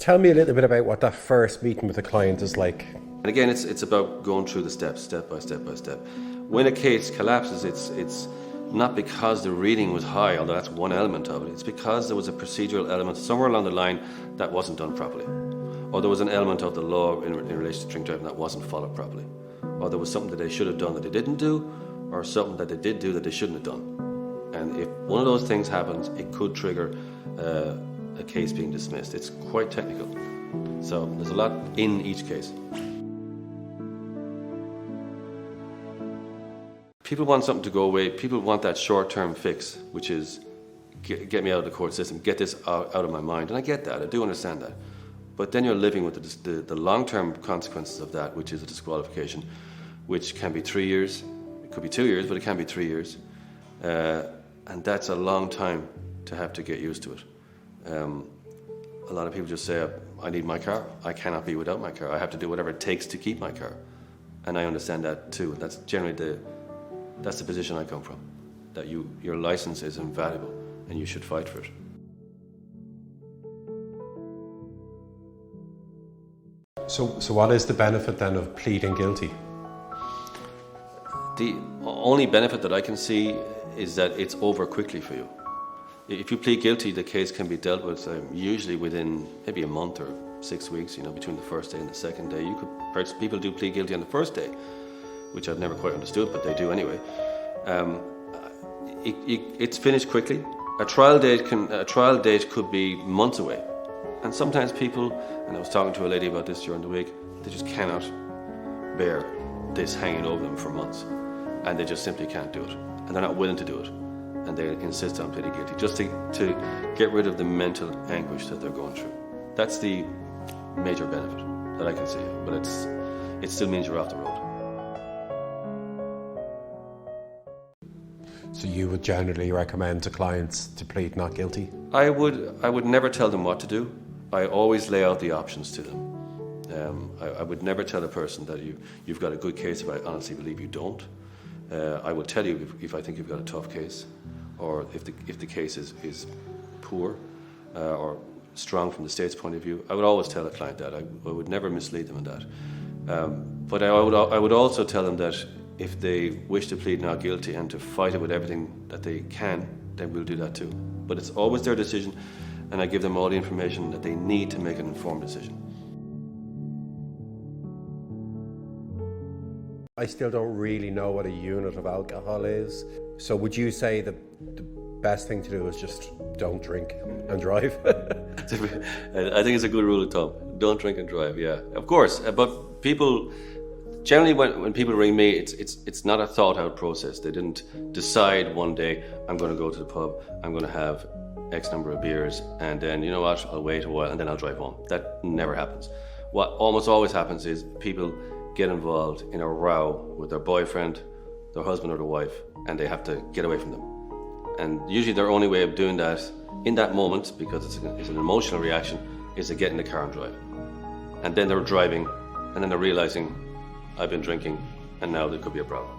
tell me a little bit about what that first meeting with the client is like. And again, it's about going through the steps, step by step by step. When a case collapses, it's not because the reading was high, although that's one element of it. It's because there was a procedural element somewhere along the line that wasn't done properly. Or there was an element of the law in relation to drink driving that wasn't followed properly. Or there was something that they should have done that they didn't do, or something that they did do that they shouldn't have done. And if one of those things happens, it could trigger a case being dismissed. It's quite technical. So there's a lot in each case. People want something to go away. People want that short-term fix, which is get me out of the court system, get this out of my mind. And I get that, I do understand that. But then you're living with the long-term consequences of that, which is a disqualification, which can be 3 years, it could be 2 years, but it can be 3 years. And that's a long time to have to get used to it. A lot of people just say, I need my car, I cannot be without my car, I have to do whatever it takes to keep my car. And I understand that too. That's generally that's the position I come from, that your license is invaluable and you should fight for it. So what is the benefit then of pleading guilty? The only benefit that I can see is that it's over quickly for you. If you plead guilty, the case can be dealt with usually within maybe a month or 6 weeks, between the first day and the second day. People do plead guilty on the first day, which I've never quite understood, but they do anyway. It's finished quickly. A trial date could be months away. And sometimes people, and I was talking to a lady about this during the week, they just cannot bear this hanging over them for months. And they just simply can't do it. And they're not willing to do it. And they insist on pleading guilty, just to get rid of the mental anguish that they're going through. That's the major benefit that I can see. But it still means you're off the road. So you would generally recommend to clients to plead not guilty? I would never tell them what to do. I always lay out the options to them. I would never tell a person that you've got a good case if I honestly believe you don't. I will tell you if I think you've got a tough case, or if the case is poor or strong from the state's point of view. I would always tell a client that. I would never mislead them in that. But I would also tell them that if they wish to plead not guilty and to fight it with everything that they can, then we'll do that too. But it's always their decision, and I give them all the information that they need to make an informed decision. I still don't really know what a unit of alcohol is. So would you say that the best thing to do is just don't drink and drive? I think it's a good rule of thumb. Don't drink and drive, yeah. Of course, but people... Generally, when people ring me, it's not a thought-out process. They didn't decide one day, I'm going to go to the pub, I'm going to have X number of beers, and then, you know what, I'll wait a while and then I'll drive home. That never happens. What almost always happens is people get involved in a row with their boyfriend, their husband or their wife, and they have to get away from them. And usually their only way of doing that in that moment, because it's an emotional reaction, is to get in the car and drive. And then they're driving, and then they're realizing, I've been drinking, and now there could be a problem.